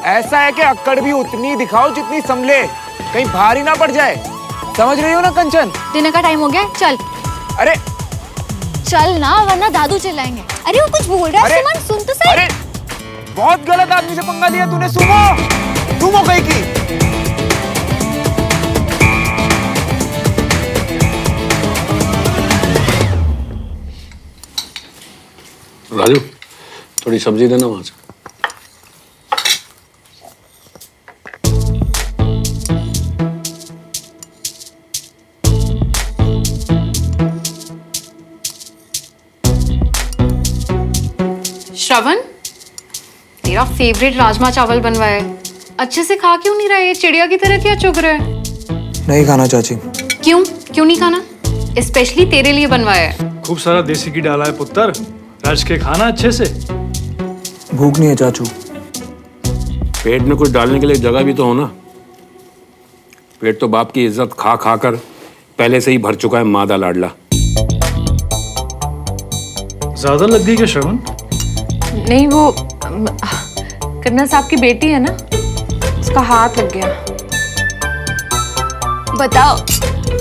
ऐसा है कि अक्कड़ भी उतनी दिखाओ जितनी संभले, कहीं भारी ना पड़ जाए। समझ रही हो ना कंचन? डिनर का टाइम हो गया, चल। अरे चल ना, वरना दादू चिल्लाएंगे। अरे वो कुछ बोल रहा है, सुमन सुन तो सही। अरे बहुत गलत आदमी से पंगा लिया तूने। सुमो सुमो कहीं की। राजू थोड़ी सब्जी देना वहां से। श्रवण, तेरा फेवरेट राजमा चावल बनवाया है, अच्छे से खा क्यों नहीं रहा है? चिड़िया की तरह क्या चुग रहा है? नहीं खाना चाची। क्यों क्यों नहीं खाना? स्पेशली तेरे लिए बनवाया है। खूब सारा देसी घी डाला है पुत्र, रज के खाना अच्छे से। भूख नहीं है चाचू। पेट में कुछ डालने के लिए जगह भी तो हो ना। पेट तो बाप की इज्जत खा खा कर पहले से ही भर चुका है मादा लाडला। ज्यादा लग गई क्या श्रवण? नहीं, वो कर्नल साहब की बेटी है ना, उसका हाथ लग गया। बताओ,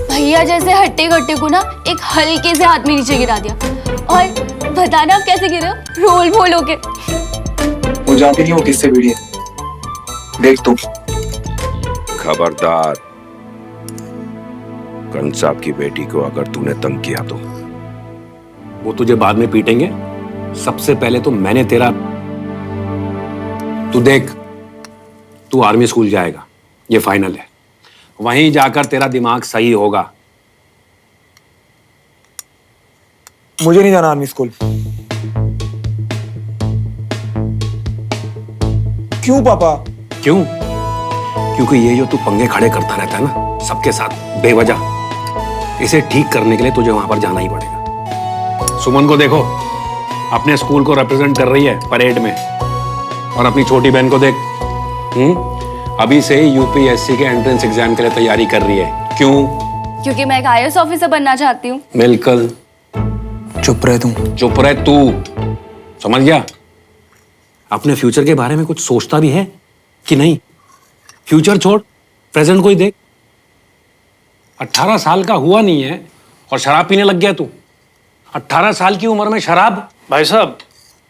भैया जैसे हट्टे कट्टे को ना एक हल्के से हाथ में नीचे गिरा दिया, और बताना आप कैसे गिरे हो? रोल फोल होके। वो जानती नहीं वो किससे भिड़ी है। देख तुम। खबरदार, कंस साहब की बेटी को अगर तूने तंग किया तो वो तुझे बाद में पीटेंगे। सबसे पहले तो मैंने तेरा, तू देख, तू आर्मी स्कूल जाएगा, ये फाइनल है। वहीं जाकर तेरा दिमाग सही होगा। मुझे नहीं जाना आर्मी स्कूल। क्यों पापा? क्यों? क्योंकि ये जो तू पंगे खड़े करता रहता है ना सबके साथ बेवजह, इसे ठीक करने के लिए तुझे वहां पर जाना ही पड़ेगा। सुमन को देखो, अपने स्कूल को रिप्रेजेंट कर रही है परेड में, और अपनी छोटी बहन को देख, अभी से यूपीएससी के एंट्रेंस एग्जाम के लिए तैयारी कर रही है। क्यों? क्योंकि मैं एक आईएएस ऑफिसर बनना चाहती हूँ। बिल्कुल। चुप रहे तुम। चुप रहे तू, समझ गया? अपने फ्यूचर के बारे में कुछ सोचता भी है कि नहीं? फ्यूचर छोड़, प्रेजेंट को ही देख। 18 साल का हुआ नहीं है और शराब पीने लग गया तू। 18 साल की उम्र में शराब? भाई साहब,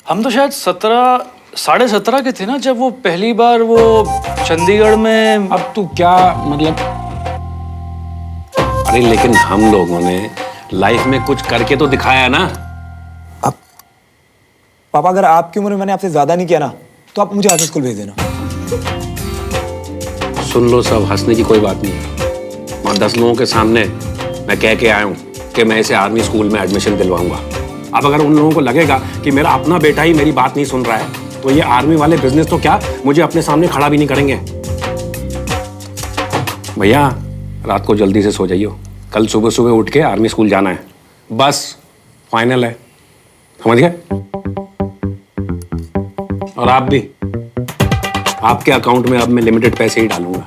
हम तो शायद 17 के थे ना जब वो पहली बार वो चंडीगढ़ में। अब तू क्या मतलब? अरे लेकिन हम लोगों ने लाइफ में कुछ करके तो दिखाया ना। अब पापा, अगर आपकी उम्र में मैंने आपसे ज्यादा नहीं किया ना, तो आप मुझे आर्मी स्कूल भेज देना। सुन लो सब, हंसने की कोई बात नहीं। वहां 10 लोगों के सामने मैं कह के आया हूं कि मैं इसे आर्मी स्कूल में एडमिशन दिलवाऊंगा। अब अगर उन लोगों को लगेगा कि मेरा अपना बेटा ही मेरी बात नहीं सुन रहा है, तो ये आर्मी वाले बिजनेस तो क्या मुझे अपने सामने खड़ा भी नहीं करेंगे। भैया रात को जल्दी से सो जाइयो, कल सुबह सुबह उठ के आर्मी स्कूल जाना है, बस फाइनल है, समझ गए? और आप भी, आपके अकाउंट में अब मैं लिमिटेड पैसे ही डालूंगा।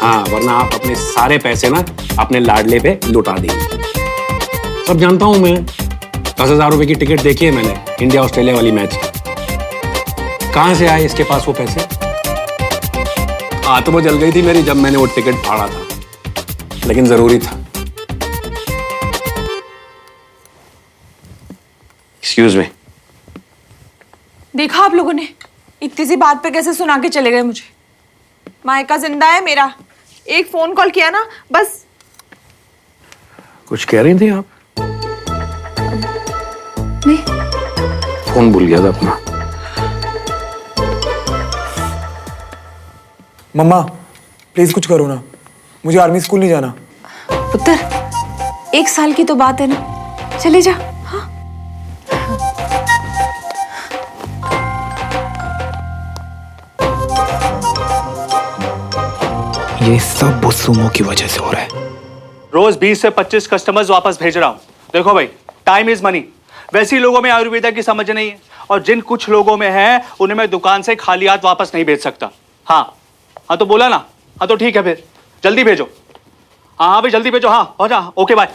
हाँ, वरना आप अपने सारे पैसे ना अपने लाडले पे लुटा देंगे। सब जानता हूं मैं। 10,000 रुपए की टिकट देखी है मैंने इंडिया ऑस्ट्रेलिया वाली मैच की। कहां से आए इसके पास वो पैसे? आत्मा जल गई थी मेरी जब मैंने वो टिकट फाड़ा था, लेकिन जरूरी था। Excuse me. देखा आप लोगों ने, इतनी सी बात पे कैसे सुना के चले गए मुझे। मायका जिंदा है मेरा, एक फोन कॉल किया ना बस। कुछ कह रही थी आप? नहीं, फोन भूल गया था अपना। मम्मा प्लीज कुछ करो ना, मुझे आर्मी स्कूल नहीं जाना। पुत्र 1 साल की तो बात है ना, चले जा। हाँ, ये सब वो सुमो की वजह से हो रहा है। रोज 20 से 25 कस्टमर्स वापस भेज रहा हूँ। देखो भाई, टाइम इज मनी। वैसे ही लोगों में आयुर्वेदा की समझ नहीं है, और जिन कुछ लोगों में है उन्हें मैं दुकान से खाली हाथ वापस नहीं भेज सकता। हाँ हाँ तो बोला ना। हाँ तो ठीक है, फिर जल्दी भेजो। हाँ हाँ भाई जल्दी भेजो। हाँ हो जा, ओके बाय।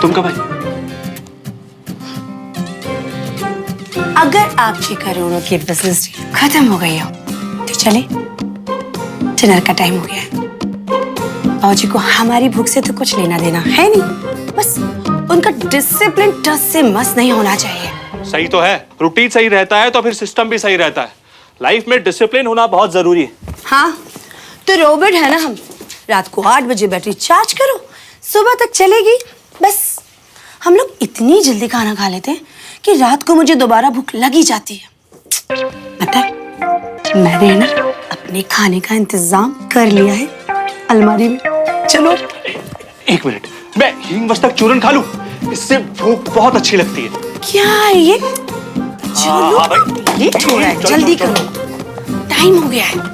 तुम कब भाई? अगर आपकी करोड़ों की बिजनेस डील खत्म हो गई हो फिर चले, डिनर का टाइम हो गया है। बाबूजी को हमारी भूख से तो कुछ लेना देना है नहीं, बस उनका डिसिप्लिन टस से मस नहीं होना चाहिए। सही तो है, रूटीन सही रहता है तो फिर सिस्टम भी सही रहता है। लाइफ में डिसिप्लिन होना बहुत जरूरी है। हाँ, तो रोबोट है ना हम। रात को 8 बजे बैटरी चार्ज करो, सुबह तक चलेगी। बस हम लोग इतनी जल्दी खाना खा लेते हैं कि रात को मुझे दोबारा भूख लगी जाती है। पता है, मैंने ना अपने खाने का इंतजाम कर लिया है अलमारी में। चलो। एक मिनट, मैं हींग मस्तक चूरन खा लूं, इससे भूख बहुत अच्छी लगती है। क्या है ये? चलो, हाँ भाई। लेट हो रहा है, जल्दी करो, टाइम हो गया है।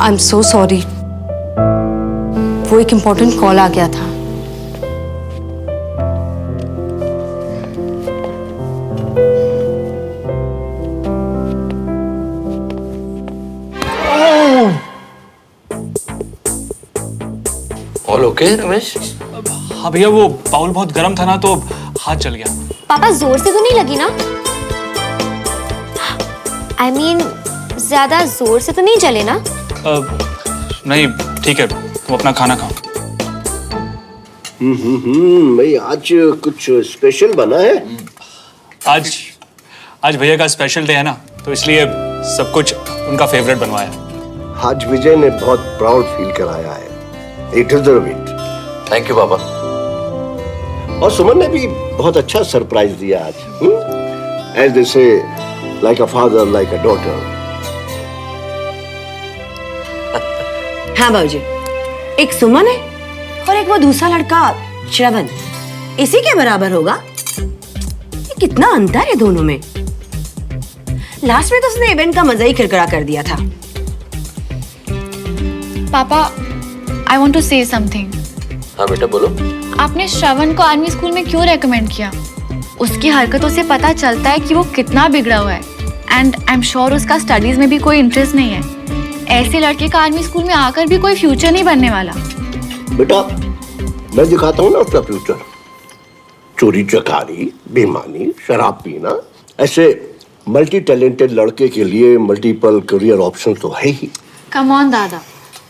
आई एम सो सॉरी, वो एक इम्पोर्टेंट कॉल आ गया था। All okay Ramesh? हाँ भैया, वो बाउल बहुत गर्म था ना तो हाथ जल गया। पापा जोर से तो नहीं लगी ना? I mean, ज्यादा जोर से तो नहीं जले ना? नहीं, ठीक है, तुम अपना खाना खाओ। भाई आज कुछ स्पेशल बना है? आज भैया का स्पेशल डे है ना, तो इसलिए सब कुछ उनका फेवरेट बनवाया। आज विजय ने बहुत प्राउड फील कराया है। He deserve it. Thank you पापा। और सुमन ने भी बहुत अच्छा सरप्राइज दिया आज। As they say, like a father, like a daughter. हाँ बाबूजी, एक सुमन है और एक वो दूसरा लड़का श्रवण, इसी के बराबर होगा। ये कितना अंतर है दोनों में। लास्ट में तो उसने इवेंट का मजा ही किरकिरा कर दिया था। पापा, I want to say something. हाँ बेटा बोलो। आपने श्रवण को आर्मी स्कूल में क्यों रेकमेंड किया? उसकी हरकतों से पता चलता है कि वो कितना बिगड़ा हुआ है, एंड आई एम श्योर उसका स्टडीज में भी कोई इंटरेस्ट नहीं है। ऐसे लड़के का आर्मी स्कूल में आकर भी कोई फ्यूचर नहीं बनने वाला। बेटा, मैं दिखाता हूँ ना उसका फ्यूचर। चोरी चकारी, बेईमानी, शराब पीना, ऐसे मल्टी टैलेंटेड लड़के के लिए मल्टीपल करियर ऑप्शन तो है ही। कम ऑन दादा,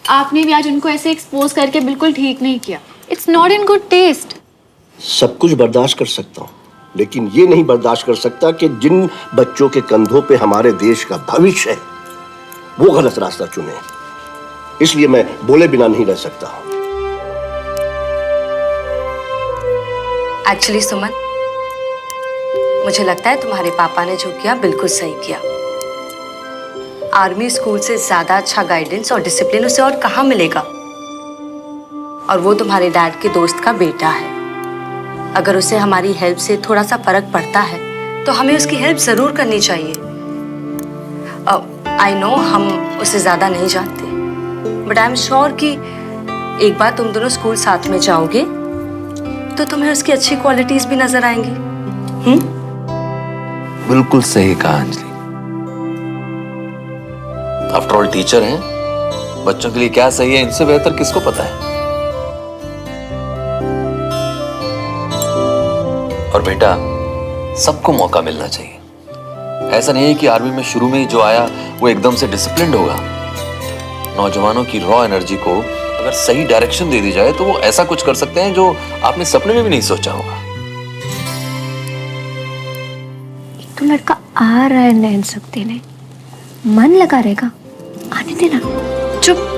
आपने भी आज उनको ऐसे एक्सपोज करके बिल्कुल ठीक नहीं किया। It's not in good taste. सब कुछ बर्दाश्त कर सकता हूँ, लेकिन ये नहीं बर्दाश्त कर सकता कि जिन बच्चों के कंधों पे हमारे देश का भविष्य है वो गलत रास्ता चुने। इसलिए मैं बोले बिना नहीं रह सकता। एक्चुअली सुमन, मुझे लगता है तुम्हारे पापा ने जो किया बिल्कुल सही किया। आर्मी स्कूल से ज्यादा अच्छा गाइडेंस और डिसिप्लिन उसे और कहाँ मिलेगा। और वो तुम्हारे डैड के दोस्त का बेटा है। अगर उसे हमारी हेल्प से थोड़ा सा फर्क पड़ता है तो हमें उसकी हेल्प जरूर करनी चाहिए। आई नो हम उसे ज्यादा नहीं जानते, बट आई एम श्योर कि एक बार तुम दोनों स्कूल साथ में जाओगे तो तुम्हें उसकी अच्छी क्वालिटीज भी नजर आएंगी। बिल्कुल सही कहा अंजलि। आफ्टर ऑल टीचर हैं, बच्चों के लिए क्या सही है इनसे बेहतर किसको पता है। और बेटा, सबको मौका मिलना चाहिए। ऐसा नहीं है कि आर्मी में शुरू में ही जो आया वो एकदम से डिसिप्लिन्ड होगा। नौजवानों की रॉ एनर्जी को अगर सही डायरेक्शन दे दी जाए तो वो ऐसा कुछ कर सकते हैं जो आपने सपने में भी नहीं सोचा होगा। तो लड़का आ रहा है नैन सकती ने, मन लगा रहेगा, आने देना। चुप।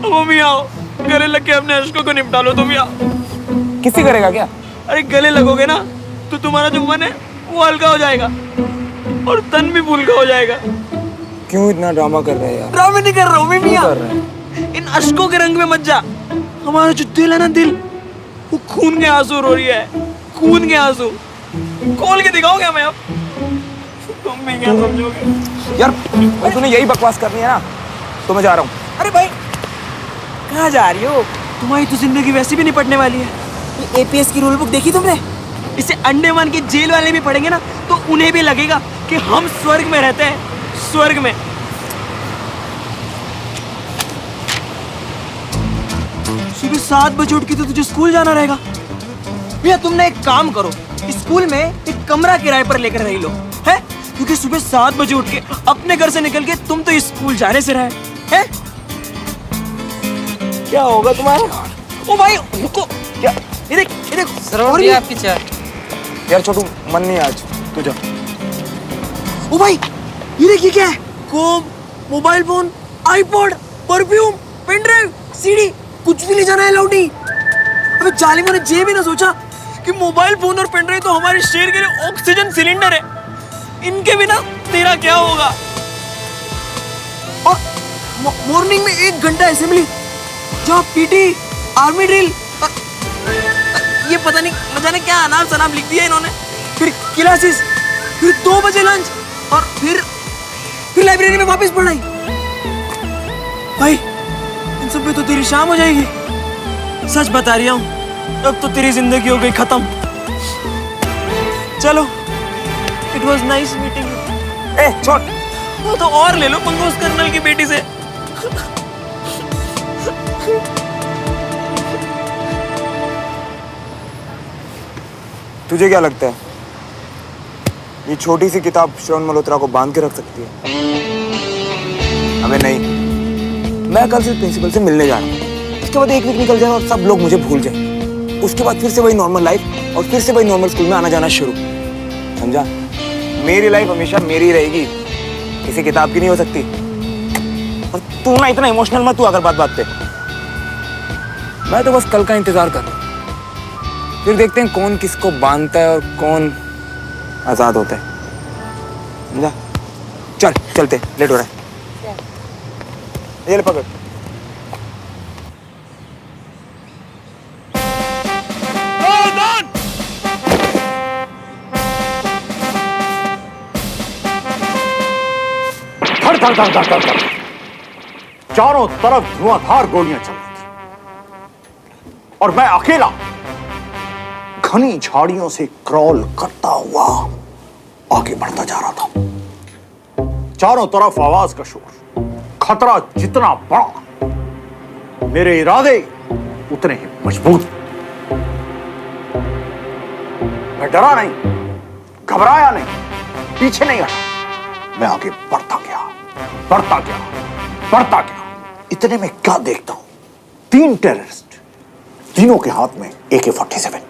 मम्मी आओ, गले लग के अपने अश्कों को निपटा लो। तुम आओ। किसी करेगा क्या? अरे गले लगोगे ना तो तुम्हारा जो मन है वो हल्का हो जाएगा और तन भी फुल्का हो जाएगा। क्यों इतना ड्रामा कर रहे हैं यार? ड्रामे नहीं कर रहा हूँ मैं क्यों मियां। कर रहे हैं? इन अश्कों के रंग में मत जा। हमारा जो दिल है ना, दिल वो खून के आंसू रो रही है, खून के आंसू। खोल के दिखाओगे हमें अब? तुम भी क्या समझोगे यार? भाई तूने यही बकवास करनी है ना, तो मैं जा रहा हूँ। अरे भाई कहाँ जा रही हो? तुम्हारी तो जिंदगी वैसे भी निपटने वाली है। ये एपीएस की रूल बुक देखी तुमने? इसे अंडमान के जेल वाले भी पढ़ेंगे ना तो उन्हें भी लगेगा कि हम स्वर्ग में रहते हैं, स्वर्ग में। सुबह 7 बजे उठ के तो तुझे स्कूल जाना रहेगा। भैया तुमने एक काम करो, स्कूल में एक कमरा किराए पर लेकर रह लो, है? क्योंकि सुबह 7 बजे उठ के अपने घर से निकल के तुम तो स्कूल जाने से रहे, हैं? क्या होगा तुम्हारा? ओ भाई रुको, क्या? ये देख और भी आपकी चाय। यार छोटू मन नहीं आज, तू जा। ओ भाई ये देखिए क्या है? Comb, mobile phone, iPod, perfume, pen drive, CD, कुछ भी ले जाना है लौटी। अबे जालिमों ने ये भी ना सोचा कि मोबाइल फोन और पेन ड्राइव तो हमारे शहर के लिए ऑक्सीजन सिलेंडर है, इनके बिना तेरा क्या होगा? और मॉर्निंग में 1 घंटा असेंबली, जहाँ पीटी, आर्मी ड्रिल, ये पता नहीं न जाने क्या अनाप शनाप लिख दिया इन्होंने। फिर क्लासेस, फिर 2 बजे लंच और फिर लाइब्रेरी में वापस पढ़ाई। भाई इन सब पे तो तेरी शाम हो जाएगी। सच बता रही हूँ, अब तो तेरी जिंदगी हो गई खत्म। चलो, it was nice meeting you. ए छोड़, वो तो और ले लो पंगा उस कर्नल की बेटी से। तुझे क्या लगता है ये छोटी सी किताब श्रवण मल्होत्रा को बांध के रख सकती है? अबे नहीं, मैं कल से प्रिंसिपल से मिलने जा रहा हूँ। उसके बाद 1 वीक निकल जाए और सब लोग मुझे भूल जाए। उसके बाद फिर से वही नॉर्मल लाइफ और फिर से वही नॉर्मल स्कूल में आना जाना शुरू। समझा? मेरी लाइफ हमेशा मेरी रहेगी, किसी किताब की नहीं हो सकती। और तू ना इतना इमोशनल मत तू अगर बात बात पे। मैं तो बस कल का इंतजार कर रहा हूँ, फिर देखते हैं कौन किसको बांधता है और कौन आजाद होता है। समझा? चल चलते, लेट हो रहा है। ये ले पकड़। धड़ धड़ धड़ धड़ धड़ धड़। चारों तरफ धुआंधार गोलियां चल रही थी और मैं अकेला घनी झाड़ियों से क्रॉल करता हुआ आगे बढ़ता जा रहा था। चारों तरफ आवाज का शोर, खतरा जितना बड़ा मेरे इरादे उतने ही मजबूत। मैं डरा नहीं, घबराया नहीं, पीछे नहीं हटा। मैं आगे बढ़ता गया, बढ़ता गया, बढ़ता गया। इतने में क्या देखता हूं, 3 टेररिस्ट, तीनों के हाथ में AK-47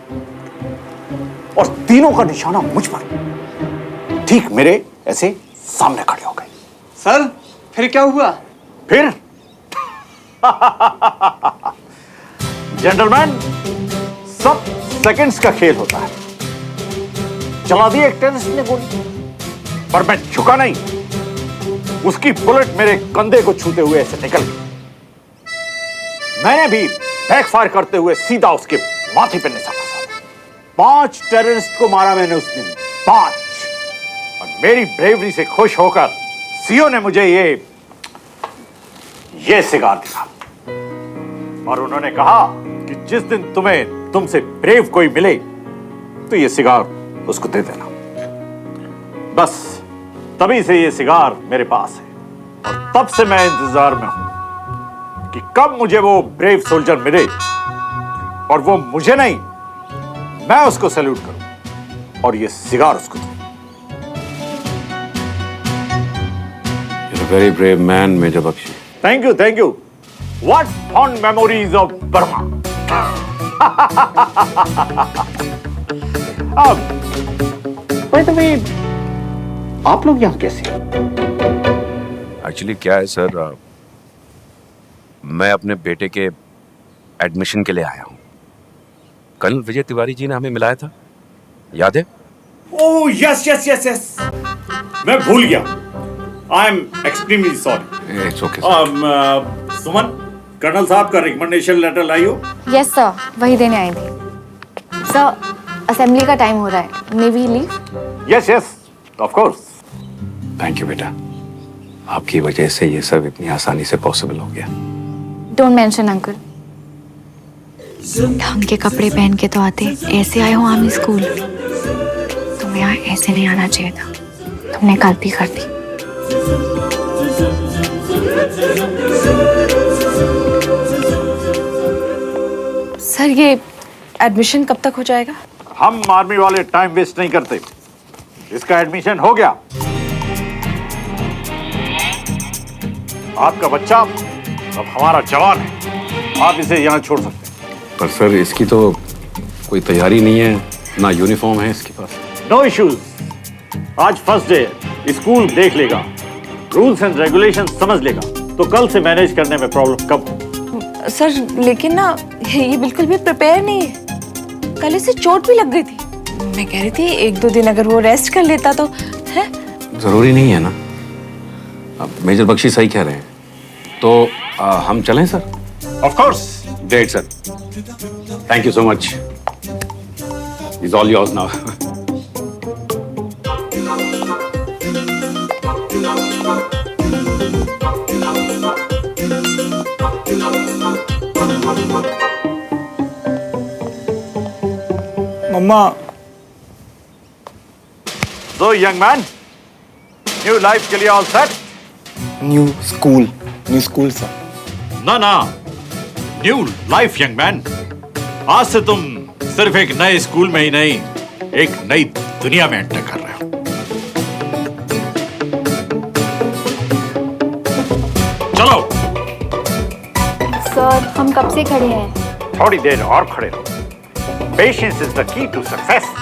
और तीनों का निशाना मुझ पर, ठीक मेरे ऐसे सामने खड़े हो गए। सर फिर क्या हुआ? फिर जेंटलमैन, सब सेकंड्स का खेल होता है। चला दी एक टेररिस्ट ने गोली, पर मैं झुका नहीं। उसकी बुलेट मेरे कंधे को छूते हुए ऐसे निकल गई। मैंने भी बैक फायर करते हुए सीधा उसके माथे पर निशाना साधा। 5 टेररिस्ट को मारा मैंने उस दिन, 5। और मेरी ब्रेवरी से खुश होकर सीओ ने मुझे ये सिगार दिया और उन्होंने कहा कि जिस दिन तुमसे ब्रेव कोई मिले तो ये सिगार उसको दे देना। बस तभी से ये सिगार मेरे पास है और तब से मैं इंतजार में हूं कि कब मुझे वो ब्रेव सोल्जर मिले और वो मुझे नहीं, मैं उसको सैल्यूट करूं और ये सिगार उसको दूं। You're a very brave man, Major Bakshi. Thank you, thank you. What fond memories of Burma. By the way, आप लोग यहाँ कैसे? एक्चुअली क्या है सर, मैं अपने बेटे के एडमिशन के लिए आया हूँ। कल विजय तिवारी जी ने हमें मिलाया था, याद है? Oh yes yes yes yes, मैं भूल गया। I am extremely sorry. It's okay. Suman, colonel साहब का रिकमेंडेशन लेटर लाई हो? यस सर, वही देने आई थी। सर असेंबली का टाइम हो रहा है, may we leave? Yes yes of course. Thank you बेटा, आपकी वजह से ये सब इतनी आसानी से पॉसिबल हो गया। Don't mention uncle. ढंग के कपड़े पहन के तो आते, ऐसे आए हो आर्मी स्कूल। तुम्हें यहाँ ऐसे नहीं आना चाहिए था, तुमने गलती कर दी। सर ये एडमिशन कब तक हो जाएगा? हम आर्मी वाले टाइम वेस्ट नहीं करते, इसका एडमिशन हो गया। आपका बच्चा अब हमारा जवान है, आप इसे यहाँ छोड़ सकते हैं। पर सर इसकी तो कोई तैयारी नहीं है, ना यूनिफॉर्म है इसके पास। नो इश्यूज, आज फर्स्ट डे, स्कूल देख लेगा, रूल्स एंड रेगुलेशन समझ लेगा, तो कल से मैनेज करने में प्रॉब्लम कब। सर लेकिन ना ये बिल्कुल भी प्रिपेयर नहीं है, कल इसे चोट भी लग गई थी। मैं कह रही थी 1-2 दिन अगर वो रेस्ट कर लेता तो है। जरूरी नहीं है ना, अब मेजर बख्शी सही कह रहे हैं, तो हम चलें sir? Of course. Great sir, thank you so much, is all yours now. मम्मा। So young man, new life के लिए all set? New school sir. ना न्यू लाइफ यंग मैन। आज से तुम सिर्फ एक नए स्कूल में ही नहीं, एक नई दुनिया में एंटर कर रहे हो। चलो। सर हम कब से खड़े हैं? थोड़ी देर और खड़े रहो। Patience is the key to success.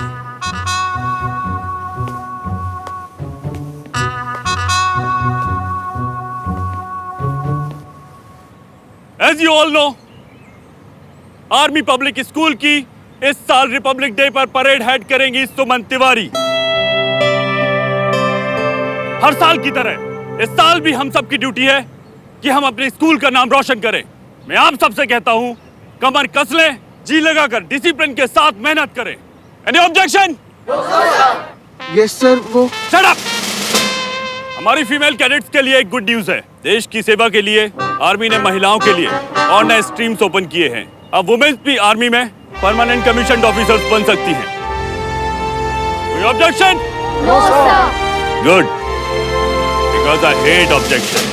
As you all know, army public school की इस साल रिपब्लिक डे पर परेड हेड करेंगी सुमन तिवारी। हर साल की तरह इस साल भी हम सब की ड्यूटी है कि हम अपने स्कूल का नाम रोशन करें। मैं आप सबसे कहता हूं, कमर कस लें, जी लगाकर डिसिप्लिन के साथ मेहनत करें। Any objection? Yes sir. वो शट अप। हमारी फीमेल कैडेट्स के लिए एक गुड न्यूज है। देश की सेवा के लिए आर्मी ने महिलाओं के लिए और नए स्ट्रीम्स ओपन किए हैं। अब वुमेन्स भी आर्मी में परमानेंट कमीशन्ड ऑफिसर्स बन सकती हैं। कोई objection? No sir. Good, because I hate objection.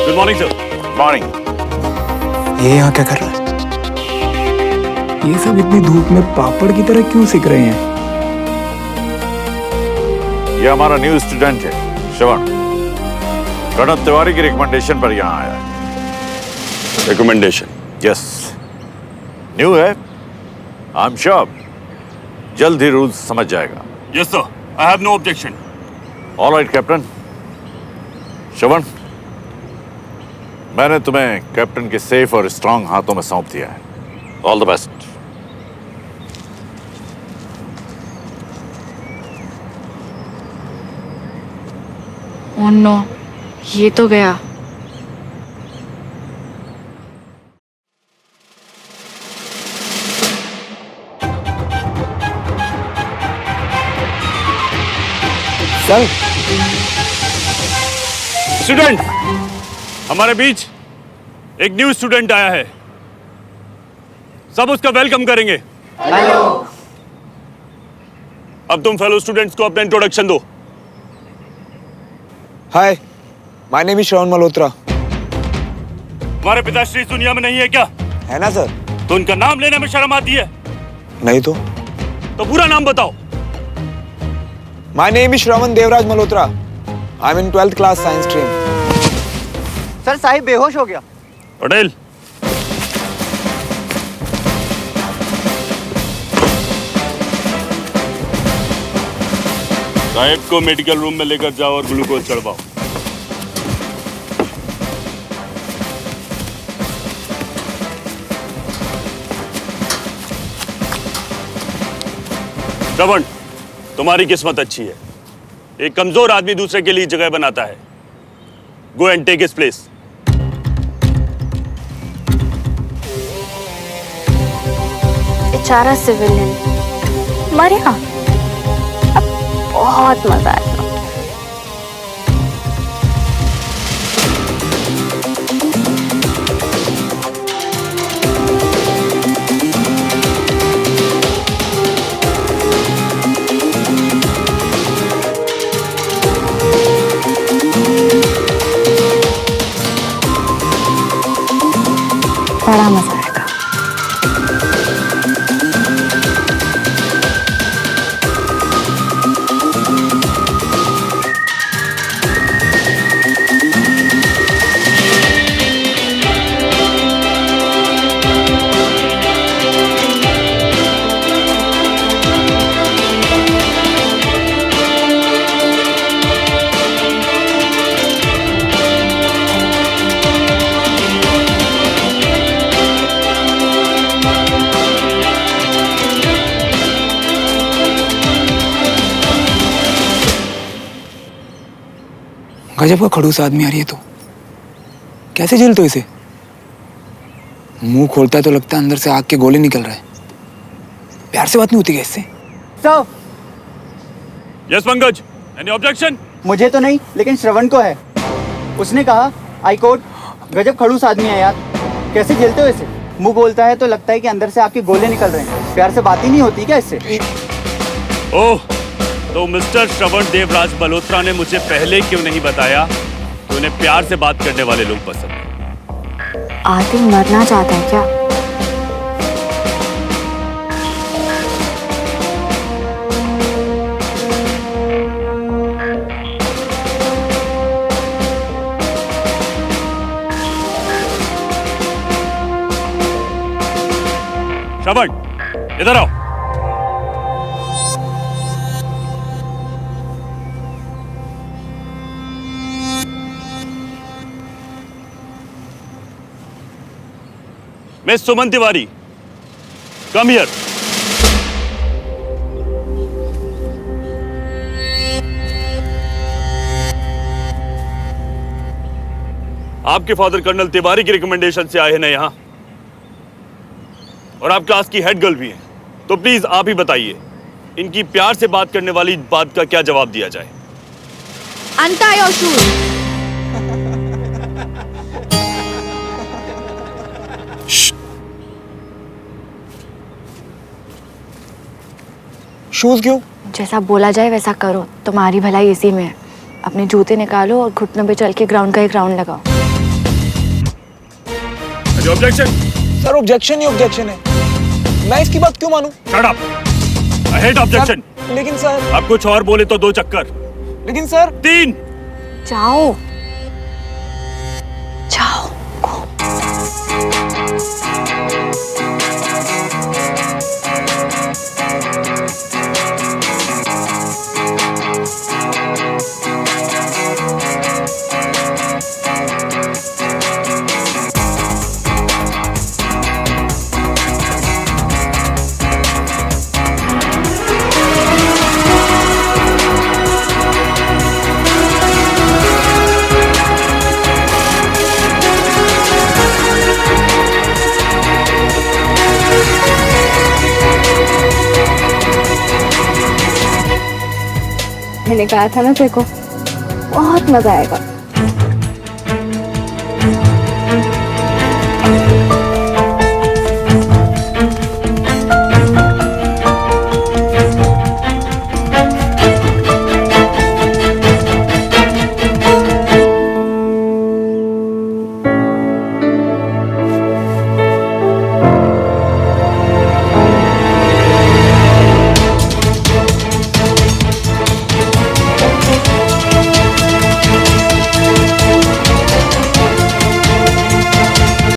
Good morning sir. Morning. ये यहाँ क्या कर रहा है? ये सब इतनी धूप में पापड़ की तरह क्यों सिक रहे हैं? ये हमारा न्यू स्टूडेंट है श्रवण, प्रणव तिवारी की रिकमेंडेशन पर यहाँ आया है। रिकमेंडेशन? यस, न्यू है, आई एम श्योर जल्द ही रूल्स समझ जाएगा। Yes sir, I have no objection. All right captain. Shravan, मैंने तुम्हें कैप्टन के सेफ और स्ट्रांग हाथों में सौंप दिया है। All the best. Oh no, ये तो गया। सर स्टूडेंट, हमारे बीच एक न्यू स्टूडेंट आया है, सब उसका वेलकम करेंगे। हेलो। अब तुम फेलो स्टूडेंट्स को अपना इंट्रोडक्शन दो। हाय, माय नेम इज श्रवण मल्होत्रा। हमारे पिताश्री इस दुनिया में नहीं है क्या? है ना सर। तो उनका नाम लेने में शर्म आती है? नहीं तो पूरा नाम बताओ। My name is Shravan Devraj Malhotra. I am in 12th class science stream. Sir Sahib बेहोश हो गया। पटेल, साहिब को मेडिकल रूम में लेकर जाओ और ग्लूकोज चढ़वाओ। श्रवण, तुम्हारी किस्मत अच्छी है। एक कमजोर आदमी दूसरे के लिए जगह बनाता है। Go and take his place. बेचारा सिविलियन मरेगा, अब बहुत मजा आएगा। बड़ा मजा आएगा। गजब का खड़ूस आदमी आ रही है तो कैसे झेलते हो इसे? मुंह खोलता है तो लगता है अंदर से आग के गोले निकल रहे हैं। प्यार से बात नहीं होती क्या इससे? Sir, Yes, Pankaj. Any objection? मुझे तो नहीं, लेकिन श्रवण को है। उसने कहा आई कोर्ट, गजब खड़ूस आदमी है यार, कैसे झेलते हो इसे? मुंह बोलता है तो लगता है कि अंदर से आपके गोले निकल रहे हैं। प्यार से बात ही नहीं होती क्या इससे? ओह, तो मिस्टर श्रवण देवराज मल्होत्रा ने मुझे पहले क्यों नहीं बताया कि उन्हें प्यार से बात करने वाले लोग पसंद हैं? आदिल मरना चाहता है क्या? श्रवण, इधर आओ। Miss Suman Tiwari, come here. आपके फादर कर्नल तिवारी की रिकमेंडेशन से आए हैं ना यहाँ, और आप क्लास की हेड गर्ल भी हैं, तो प्लीज आप ही बताइए इनकी प्यार से बात करने वाली बात का क्या जवाब दिया जाए? Untie your shoes. शूज क्यों? जैसा बोला जाए वैसा करो, तुम्हारी भलाई इसी में है। अपने जूते निकालो और घुटनों पे चल के ग्राउंड का एक राउंड लगाओ। ऑब्जेक्शन? सर ऑब्जेक्शन ही ऑब्जेक्शन है, मैं इसकी बात क्यों मानूं? Shut up, I hate objection. लेकिन सर, अब कुछ और बोले तो 2 चक्कर। लेकिन सर 3। जाओ जाओ। मैंने कहा था ना तेरे को, बहुत मजा आएगा।